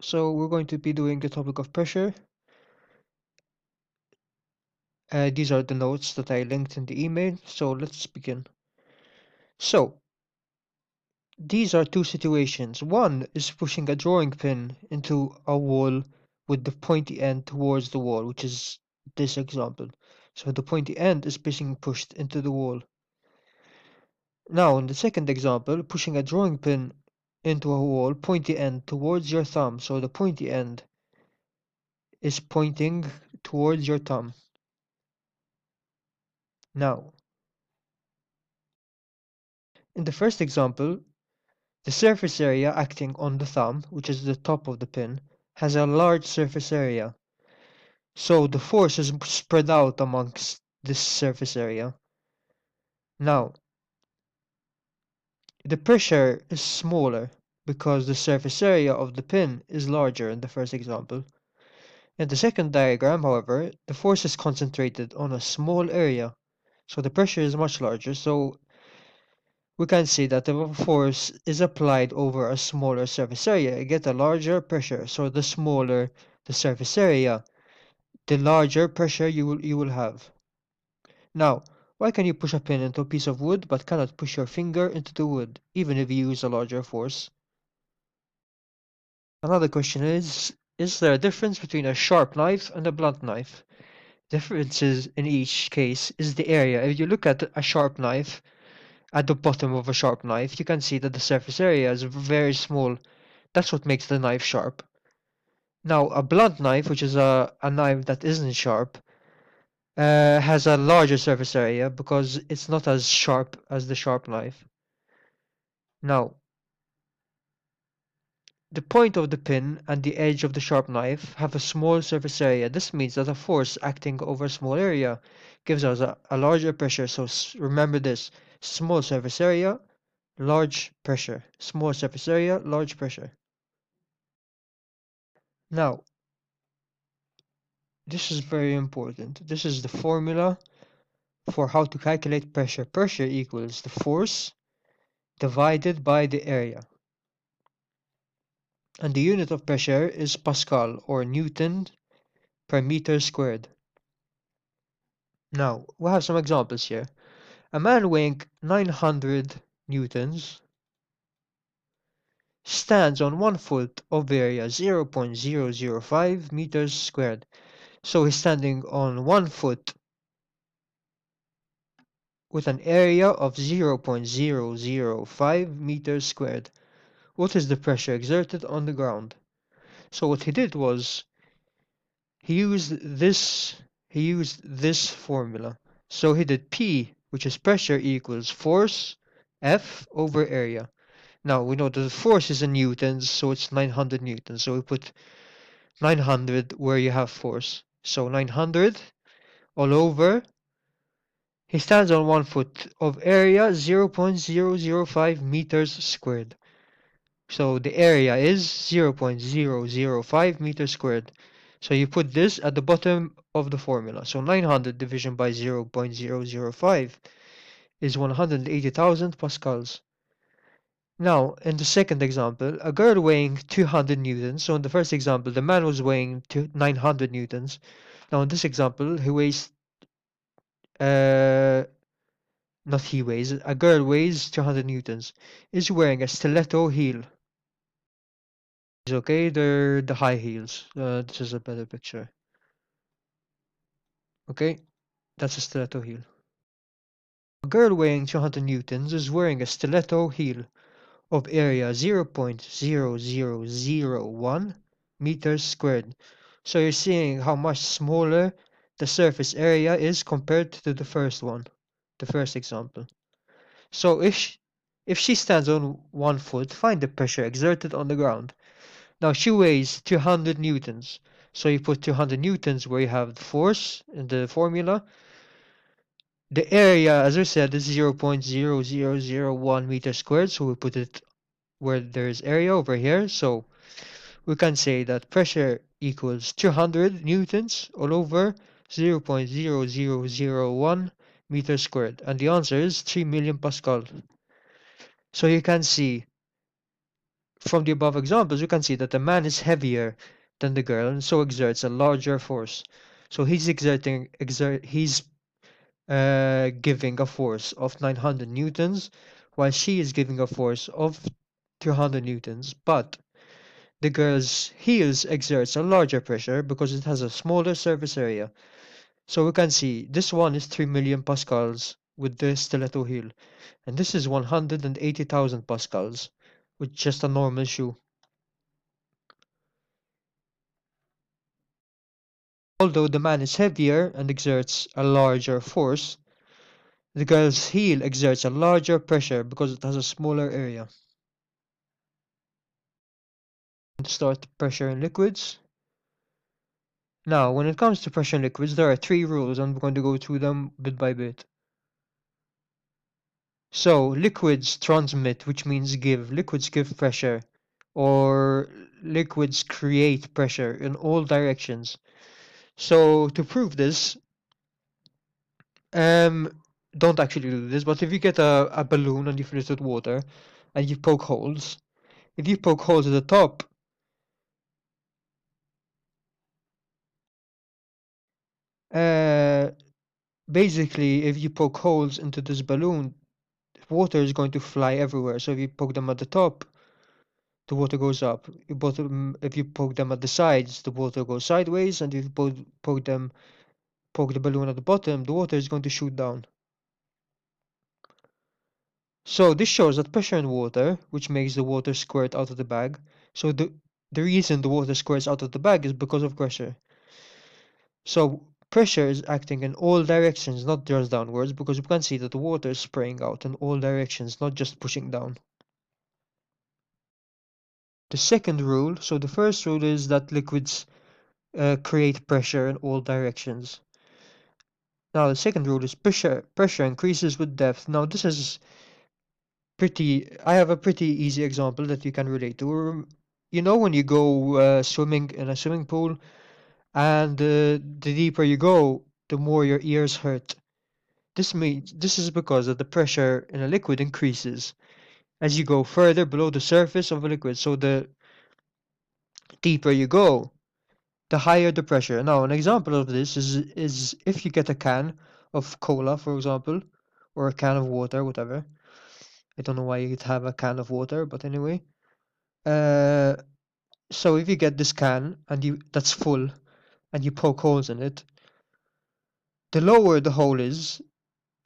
So we're going to be doing the topic of pressure. These are the notes that I linked in the email, so let's begin. So, these are two situations. One is pushing a drawing pin into a wall with the pointy end towards the wall, which is this example. So the pointy end is being pushed into the wall. Now, in the second example, pushing a drawing pin into a wall, pointy end towards your thumb. So the pointy end is pointing towards your thumb. Now, in the first example, the surface area acting on the thumb, which is the top of the pin, has a large surface area. So the force is spread out amongst this surface area. Now, the pressure is smaller because the surface area of the pin is larger in the first example. In the second diagram, however, the force is concentrated on a small area, so the pressure is much larger, so we can see that if a force is applied over a smaller surface area, you get a larger pressure. So the smaller the surface area, the larger pressure you will have. Now, why can you push a pin into a piece of wood but cannot push your finger into the wood, even if you use a larger force? Another question is there a difference between a sharp knife and a blunt knife? Differences in each case is the area. If you look at a sharp knife, at the bottom of a sharp knife, you can see that the surface area is very small. That's what makes the knife sharp. Now, a blunt knife, which is a knife that isn't sharp, has a larger surface area because it's not as sharp as the sharp knife. Now, the point of the pin and the edge of the sharp knife have a small surface area. This means that a force acting over a small area gives us a larger pressure. So remember this: small surface area, large pressure. Small surface area, large pressure. Now, this is very important. This is the formula for how to calculate pressure. Pressure equals the force divided by the area. And the unit of pressure is Pascal or Newton per meter squared. Now, we have some examples here. A man weighing 900 newtons stands on 1 foot of area 0.005 meters squared. So he's standing on 1 foot with an area of 0.005 meters squared. What is the pressure exerted on the ground? So what he did was he used this formula. So he did P, which is pressure, equals force F over area. Now we know that the force is in newtons, so it's 900 newtons. So we put 900 where you have force. So 900 all over. He stands on 1 foot of area 0.005 meters squared. So the area is 0.005 meters squared. So you put this at the bottom of the formula. So 900 division by 0.005 is 180,000 pascals. Now, in the second example, a girl weighing 200 newtons. So in the first example, the man was weighing 900 newtons. Now in this example, uh, a girl weighs 200 newtons, is wearing a stiletto heel. Okay, they're the high heels. This is a better picture. Okay, that's a stiletto heel. A girl weighing 200 newtons is wearing a stiletto heel of area 0.0001 meters squared. So you're seeing how much smaller the surface area is compared to the first one, the first example. So if she stands on 1 foot, find the pressure exerted on the ground. Now she weighs 200 newtons. So you put 200 newtons where you have the force in the formula. The area, as we said, is 0.0001 meters squared. So we put it where there's area over here. So we can say that pressure equals 200 newtons all over 0.0001 meters squared. And the answer is 3 million pascal. So you can see from the above examples, we can see that the man is heavier than the girl and so exerts a larger force. So he's giving a force of 900 newtons, while she is giving a force of 200 newtons. But the girl's heels exerts a larger pressure because it has a smaller surface area. So we can see this one is 3 million pascals with the stiletto heel, and this is 180,000 pascals with just a normal shoe. Although the man is heavier and exerts a larger force, the girl's heel exerts a larger pressure because it has a smaller area. To start pressure in liquids. Now, when it comes to pressure in liquids, there are three rules, and we're going to go through them bit by bit. So, liquids transmit, which means give. Liquids give pressure, or liquids create pressure in all directions. So, to prove this, don't actually do this, but if you get a balloon and you fill it with water, and you poke holes, if you poke holes at the top, uh, basically, if you poke holes into this balloon, water is going to fly everywhere. So if you poke them at the top, the water goes up. If you poke them at the sides, the water goes sideways, and if you poke the balloon at the bottom, the water is going to shoot down. So this shows that pressure in water, which makes the water squirt out of the bag. So the reason the water squirts out of the bag is because of pressure. So pressure is acting in all directions, not just downwards, because you can see that the water is spraying out in all directions, not just pushing down. The second rule, so the first rule is that liquids create pressure in all directions. Now the second rule is pressure increases with depth. Now this is I have a pretty easy example that you can relate to. You know when you go swimming in a swimming pool and the deeper you go, the more your ears hurt. This is because that the pressure in a liquid increases as you go further below the surface of a liquid. So the deeper you go, the higher the pressure. Now, an example of this is if you get a can of cola, for example, or a can of water, whatever. I don't know why you'd have a can of water, but anyway. Uh, so if you get this can and you that's full and you poke holes in it, the lower the hole is,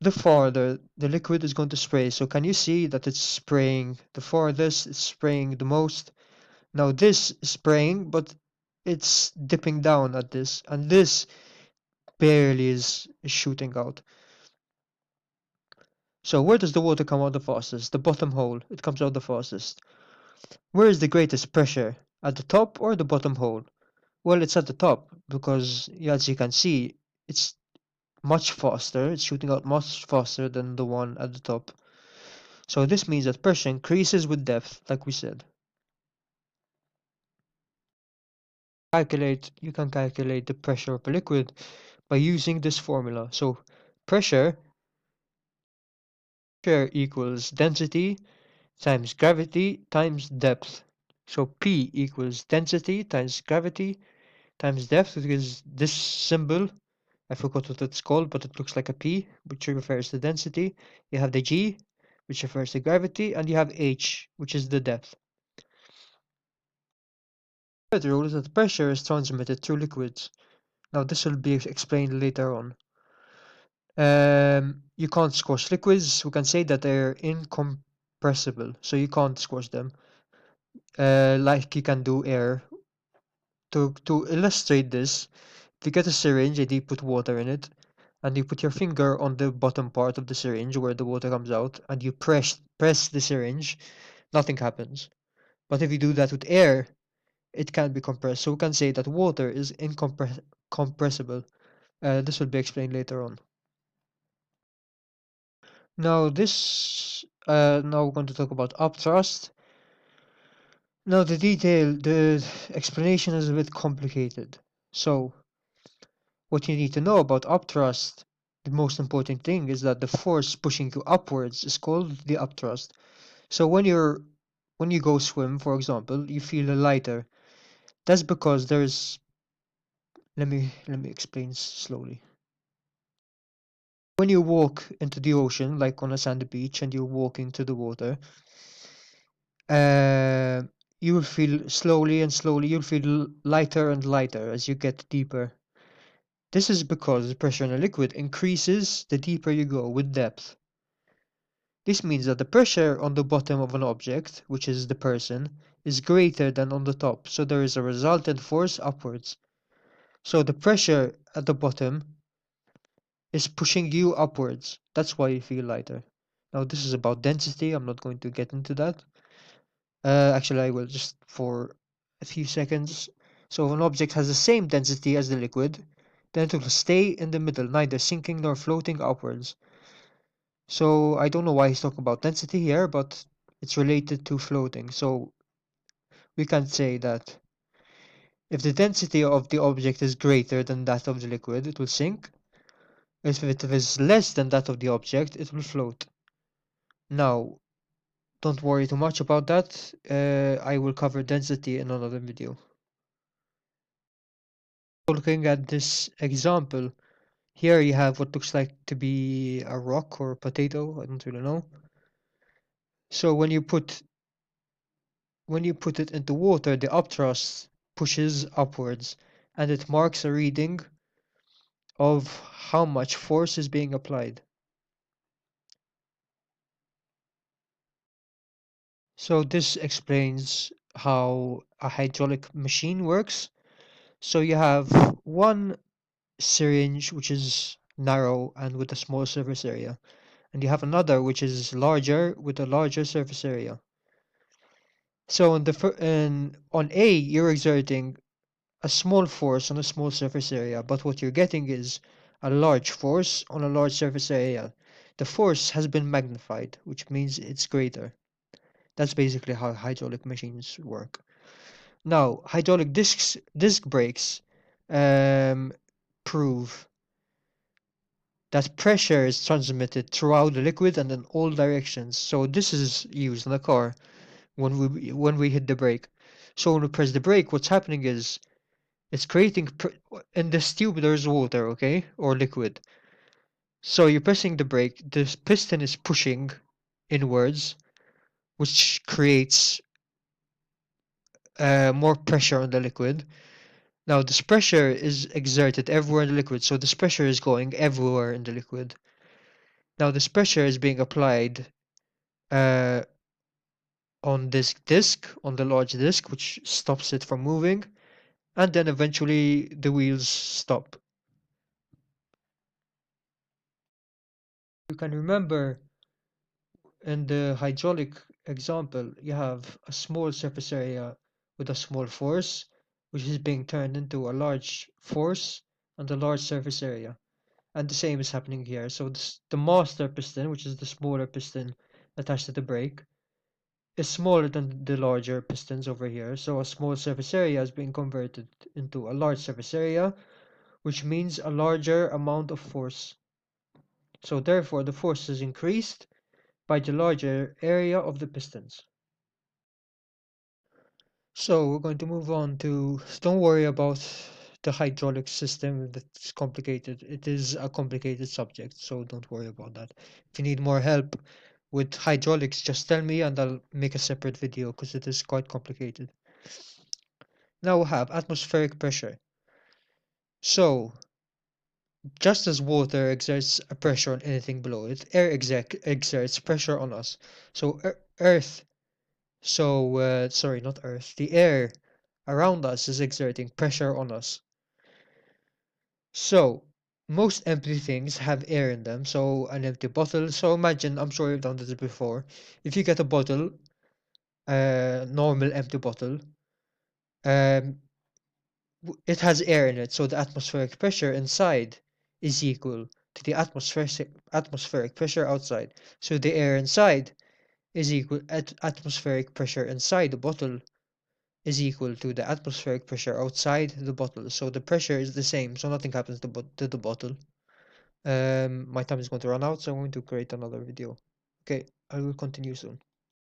the farther the liquid is going to spray. So can you see that it's spraying the farthest, it's spraying the most? Now this is spraying, but it's dipping down at this, and this barely is shooting out. So where does the water come out the fastest? The bottom hole, it comes out the fastest. Where is the greatest pressure? At the top or the bottom hole? Well, it's at the top because as you can see, it's much faster, it's shooting out much faster than the one at the top. So this means that pressure increases with depth, like we said. You can calculate the pressure of a liquid by using this formula. So pressure equals density times gravity times depth. So P equals density times gravity times depth, because this symbol, I forgot what it's called, but it looks like a P, which refers to density. You have the G, which refers to gravity, and you have H, which is the depth. The third rule is that pressure is transmitted through liquids. Now this will be explained later on. You can't squash liquids. We can say that they're incompressible, so you can't squash them. Like you can do air. To illustrate this, if you get a syringe and you put water in it, and you put your finger on the bottom part of the syringe where the water comes out, and you press the syringe, nothing happens. But if you do that with air, it can be compressed. So we can say that water is incompressible. This will be explained later on. Now we're going to talk about upthrust. Now the explanation is a bit complicated. So what you need to know about upthrust, the most important thing is that the force pushing you upwards is called the upthrust. So when you're when you go swim, for example, you feel lighter. That's because there's let me explain slowly. When you walk into the ocean, like on a sandy beach, and you're walking to the water, uh, you will feel slowly and slowly, you'll feel lighter and lighter as you get deeper. This is because the pressure in a liquid increases the deeper you go with depth. This means that the pressure on the bottom of an object, which is the person, is greater than on the top, so there is a resultant force upwards. So the pressure at the bottom is pushing you upwards. That's why you feel lighter. Now this is about density. I'm not going to get into that. Actually, I will just for a few seconds. So if an object has the same density as the liquid, then it will stay in the middle, neither sinking nor floating upwards. So I don't know why he's talking about density here, but it's related to floating. So we can say that if the density of the object is greater than that of the liquid, it will sink. If it is less than that of the object, it will float. Now, don't worry too much about that. I will cover density in another video. Looking at this example, here you have what looks like to be a rock or a potato, I don't really know. So when you put it into water, the upthrust pushes upwards and it marks a reading of how much force is being applied. So this explains how a hydraulic machine works. So you have one syringe which is narrow and with a small surface area, and you have another which is larger with a larger surface area. So on A, you're exerting a small force on a small surface area, but what you're getting is a large force on a large surface area. The force has been magnified, which means it's greater. That's basically how hydraulic machines work. Now, hydraulic disc brakes um, prove that pressure is transmitted throughout the liquid and in all directions. So this is used in a car when we hit the brake. So when we press the brake, what's happening is it's creating in this tube there's water, okay, or liquid. So you're pressing the brake, this piston is pushing inwards, which creates more pressure on the liquid. Now this pressure is exerted everywhere in the liquid, so this pressure is going everywhere in the liquid. Now this pressure is being applied uh, on this disc, on the large disc, which stops it from moving, and then eventually the wheels stop. You can remember in the hydraulic example, you have a small surface area with a small force, which is being turned into a large force and a large surface area. And the same is happening here. So the master piston, which is the smaller piston attached to the brake, is smaller than the larger pistons over here. So a small surface area is being converted into a large surface area, which means a larger amount of force. So therefore the force is increased by the larger area of the pistons. So we're going to move on to, don't worry about the hydraulic system, that's complicated. It is a complicated subject, so don't worry about that. If you need more help with hydraulics, just tell me and I'll make a separate video because it is quite complicated. Now we have atmospheric pressure. So just as water exerts a pressure on anything below it, air exerts pressure on us. So Earth, sorry, not Earth, the air around us is exerting pressure on us. So most empty things have air in them. So an empty bottle. So imagine, I'm sure you've done this before. If you get a bottle, a normal empty bottle, um, it has air in it. So the atmospheric pressure inside is equal to the atmospheric pressure outside. So the air inside is equal atmospheric pressure inside the bottle is equal to the atmospheric pressure outside the bottle. So the pressure is the same, so nothing happens to the bottle. My time is going to run out, so I'm going to create another video. Okay, I will continue soon.